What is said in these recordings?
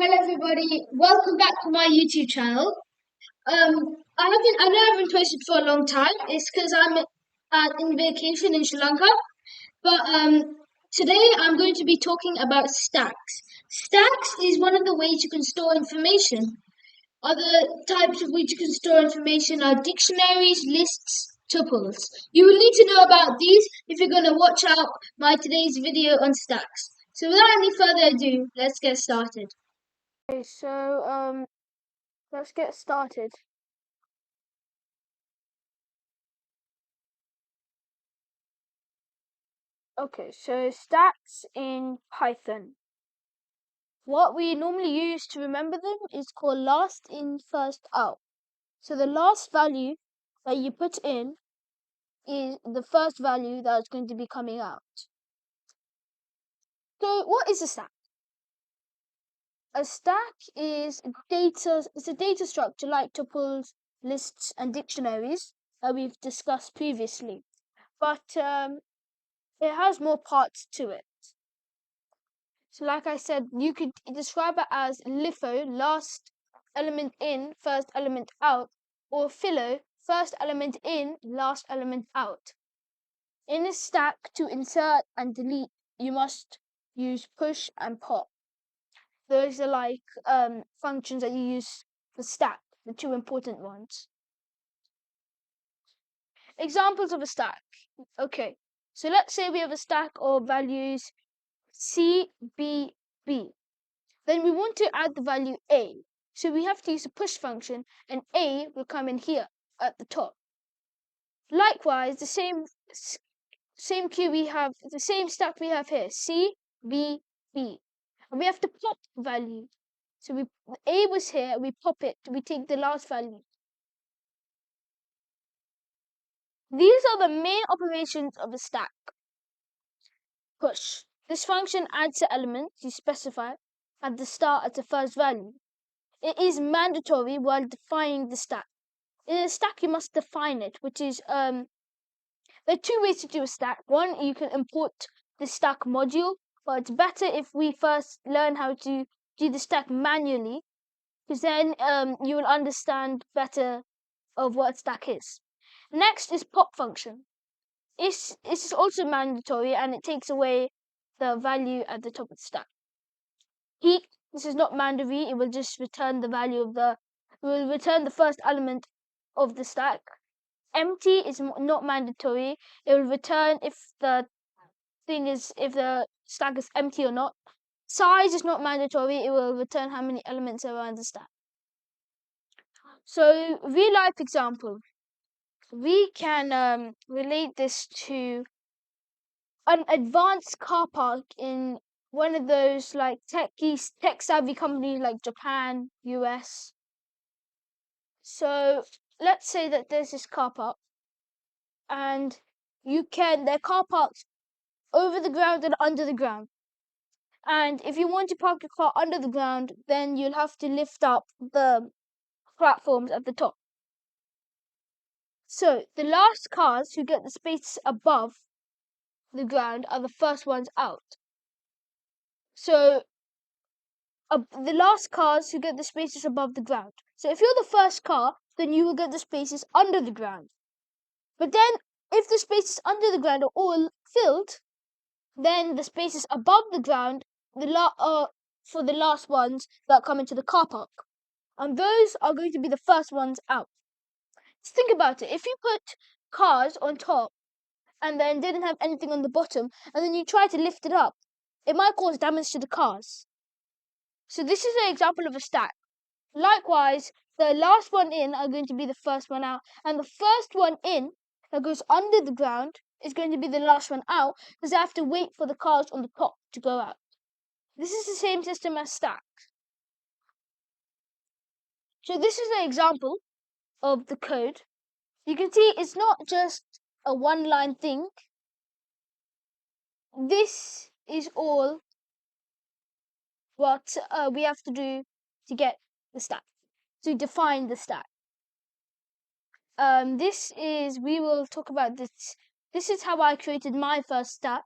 Hello everybody, welcome back to my YouTube channel. I know I haven't posted for a long time. It's because I'm in vacation in Sri Lanka. But today I'm going to be talking about stacks. Stacks is one of the ways you can store information. Other types of ways you can store information are dictionaries, lists, tuples. You will need to know about these if you're going to watch out my today's video on stacks. So without any further ado, let's get started. Okay, so let's get started. Okay, so stacks in Python. What we normally use to remember them is called last in, first out. So the last value that you put in is the first value that is going to be coming out. So what is a stack? A stack is data. It's a data structure like tuples, lists, and dictionaries that we've discussed previously, but it has more parts to it. So like I said, you could describe it as LIFO, last element in, first element out, or FILO, first element in, last element out. In a stack, to insert and delete, you must use push and pop. Those are like functions that you use for stack, the two important ones. Examples of a stack. Okay, so let's say we have a stack of values C, B, B. Then we want to add the value A. So we have to use a push function and A will come in here at the top. Likewise, the same queue we have, the same stack we have here, C, B, B. And we have to pop value. So A was here, we pop it, we take the last value. These are the main operations of a stack. Push. This function adds the element you specify at the start as the first value. It is mandatory while defining the stack. In a stack, you must define it, which is there are two ways to do a stack. One, you can import the stack module, but it's better if we first learn how to do the stack manually, because then you will understand better of what stack is. Next is pop function. It's also mandatory and it takes away the value at the top of the stack. Heap, this is not mandatory, it will just return the value of it will return the first element of the stack. Empty is not mandatory, it will return if the stack is empty or not. Size is not mandatory, it will return how many elements are around the stack. So real life example, we can relate this to an advanced car park in one of those like tech savvy companies like Japan, US. So let's say that there's this car park and there are car parks over the ground and under the ground. And if you want to park your car under the ground, then you'll have to lift up the platforms at the top. So the last cars who get the space above the ground are the first ones out. So the last cars who get the spaces above the ground. So if you're the first car, then you will get the spaces under the ground. But then if the spaces under the ground are all filled, then the spaces above the ground for the last ones that come into the car park. And those are going to be the first ones out. Just think about it. If you put cars on top and then didn't have anything on the bottom, and then you try to lift it up, it might cause damage to the cars. So this is an example of a stack. Likewise, the last one in are going to be the first one out, and the first one in that goes under the ground is going to be the last one out because they have to wait for the cars on the top to go out. This is the same system as stacks. So this is an example of the code. You can see it's not just a one-line thing. This is all what we have to do to get the stack, to define the stack. We will talk about this. This is how I created my first stack.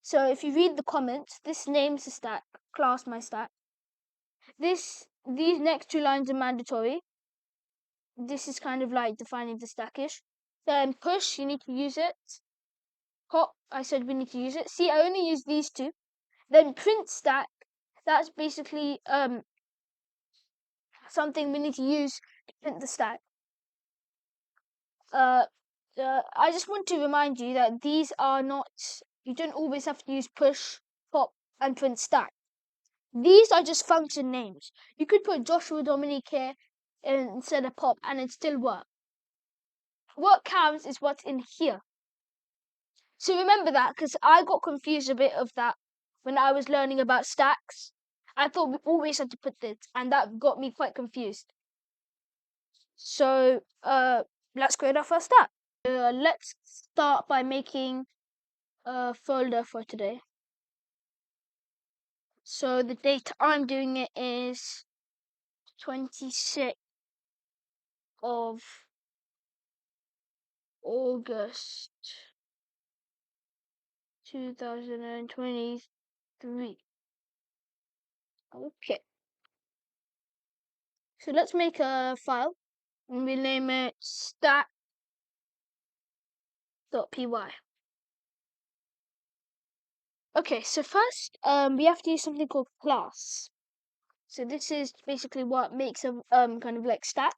So if you read the comments, this names the stack, class my stack. These next two lines are mandatory. This is kind of like defining the stackish. Then push, you need to use it. Pop, I said we need to use it. See, I only use these two. Then print stack, that's basically something we need to use to print the stack. I just want to remind you that these are not, you don't always have to use push, pop, and print stack. These are just function names. You could put Joshua Dominique here instead of pop and it still work. What counts is what's in here. So remember that, because I got confused a bit of that when I was learning about stacks. I thought we always had to put this, and that got me quite confused. So let's create our first stack. Let's start by making a folder for today. So the date I'm doing it is 26th of August 2023. Okay. So let's make a file and we name it stack.py. Okay, so first we have to use something called class. So this is basically what makes a kind of like stack.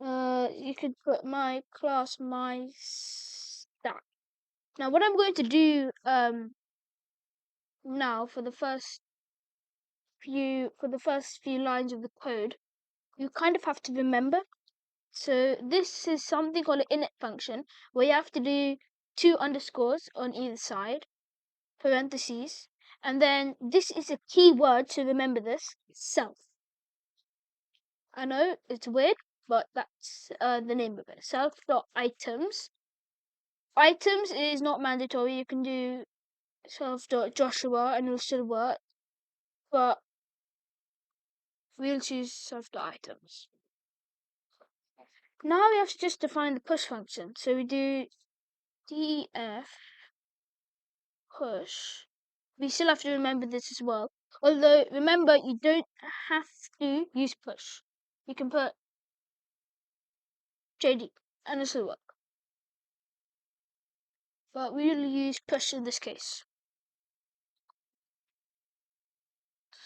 You could put my class my stack. Now what I'm going to do now for the first few lines of the code, you kind of have to remember. So this is something called an init function where you have to do 2 underscores on either side, parentheses, and then this is a keyword to remember this, self. I know it's weird, but that's the name of it. Self.items. Items is not mandatory. You can do self.joshua and it'll still work, but we'll choose self.items. Now we have to just define the push function. So we do def push. We still have to remember this as well. Although, remember, you don't have to use push. You can put JD and this will work. But we will use push in this case.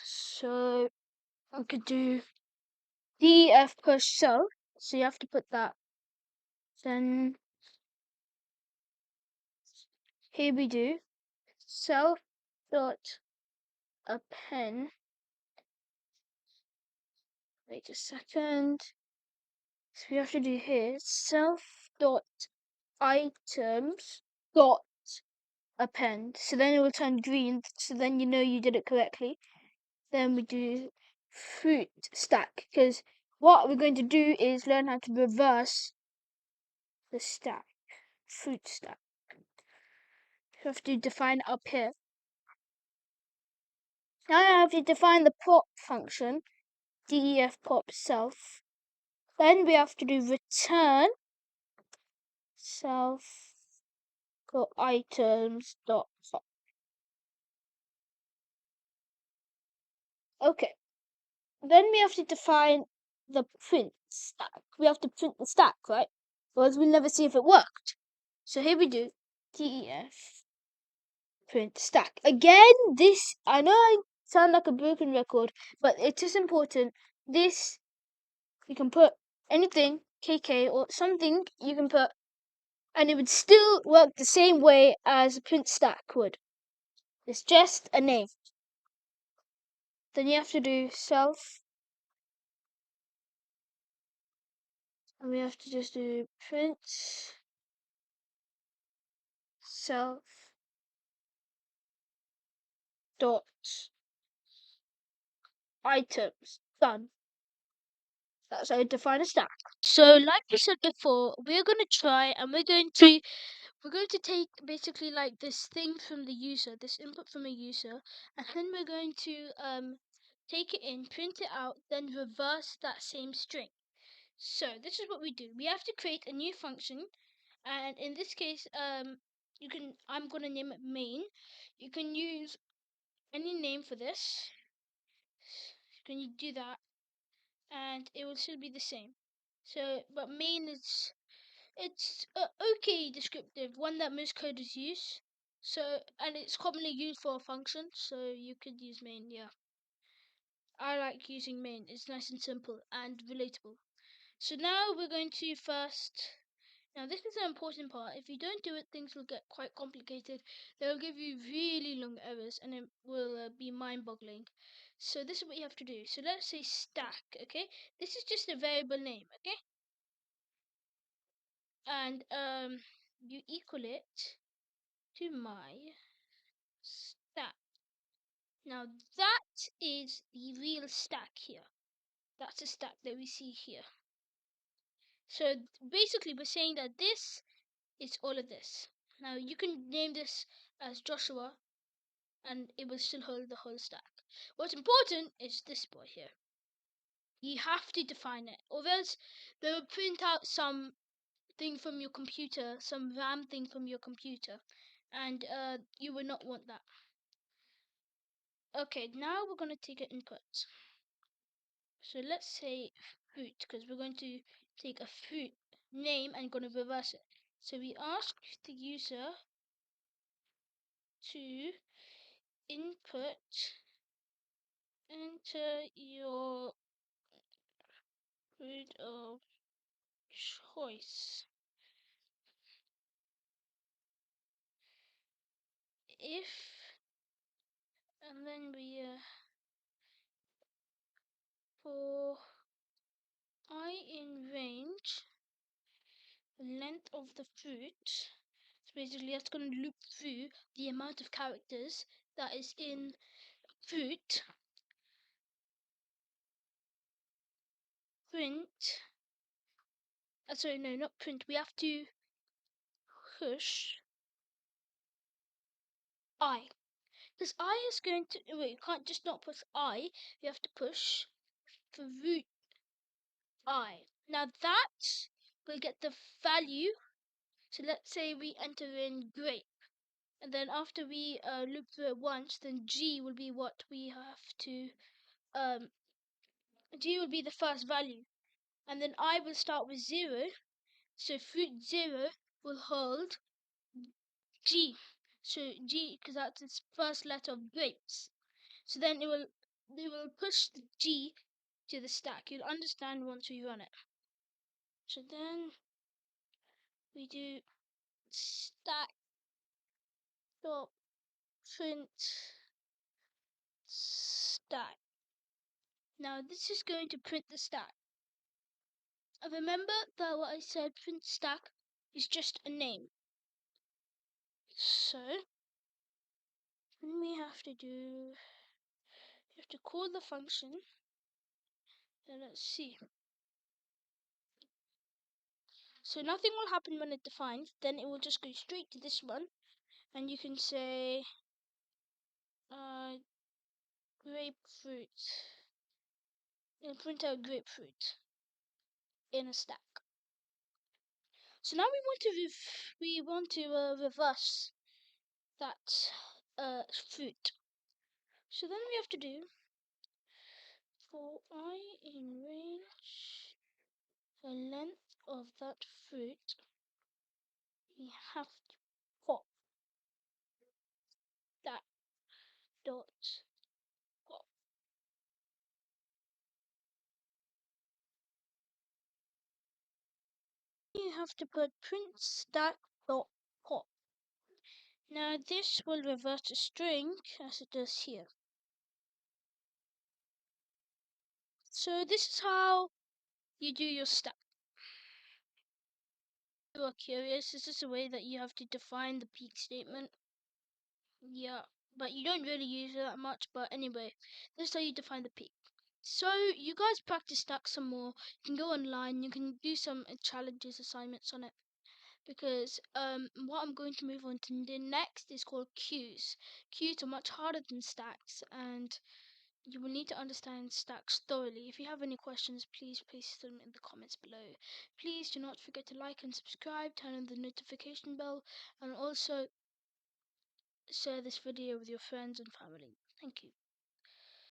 So I could do def push self. So you have to put that. Then here we do self dot append. Wait a second. So we have to do here self dot items dot append. So then it will turn green. So then you know you did it correctly. Then we do fruit stack, because what we're going to do is learn how to reverse the stack. Fruit stack. You have to define it up here. Now I have to define the pop function, def pop self. Then we have to do return self dot items dot pop. Okay. Then we have to define the print stack. We have to print the stack, right? Otherwise we'll never see if it worked. So here we do def print stack. Again, this, I know I sound like a broken record, but it is important. This, you can put anything, KK or something you can put, and it would still work the same way as a print stack would. It's just a name. Then you have to do self, and we have to just do print self dot items. Done. That's how you define a stack. So like we said before, we're going to try and we're going to take basically like this thing from the user, this input from a user, and then we're going to take it in, print it out, then reverse that same string. So this is what we do. We have to create a new function, and in this case I'm going to name it main. You can use any name for this. Can you do that? And it will still be the same. So, but main is it's okay descriptive, one that most coders use. So, and it's commonly used for a function, so you could use main. Yeah, I like using main. It's nice and simple and relatable. So now we're going to first. Now this is an important part. If you don't do it, things will get quite complicated. They'll give you really long errors, and it will be mind-boggling. So this is what you have to do. So let's say stack. Okay, this is just a variable name. Okay, and you equal it to my stack. Now that is the real stack here. That's the stack that we see here. So basically we're saying that this is all of this. Now you can name this as Joshua and it will still hold the whole stack. What's important is this boy here. You have to define it, or else they will print out some thing from your computer, some RAM thing from your computer, and you would not want that. Okay, now we're going to take an input. So let's say fruit, because we're going to take a fruit name and going to reverse it. So we ask the user to enter your fruit of choice. If, and then we for I in range, the length of the fruit. So basically that's going to loop through the amount of characters that is in fruit. Print. Sorry, no, not print. We have to push I. Because I is going to, wait, you can't just not push I. You have to push fruit I. Now that will get the value. So let's say we enter in grape. And then after we loop through it once, then G will be what we have to, G will be the first value. And then I will start with 0. So fruit 0 will hold G. So G, because that's its first letter of grapes. So then they will push the G to the stack. You'll understand once we run it. So then we do stack dot print stack. Now this is going to print the stack. And remember that what I said, print stack is just a name. So then we have to do, you have to call the function. And let's see. So nothing will happen when it defines, then it will just go straight to this one, and you can say grapefruit. It'll print out grapefruit in a stack. So now we want to reverse that fruit. So then we have to do for I in range the length of that fruit. We have to pop that dot pop. You have to put print stack dot pop. Now this will revert a string as it does here. So this is how you do your stack. If you are curious, this is a way that you have to define the peak statement. Yeah, but you don't really use it that much, but anyway, this is how you define the peak. So you guys practice stack some more. You can go online, you can do some challenges, assignments on it. Because what I'm going to move on to next is called queues. Queues are much harder than stacks, and you will need to understand stacks thoroughly. If you have any questions, please place them in the comments below. Please do not forget to like and subscribe, turn on the notification bell, and also share this video with your friends and family. Thank you.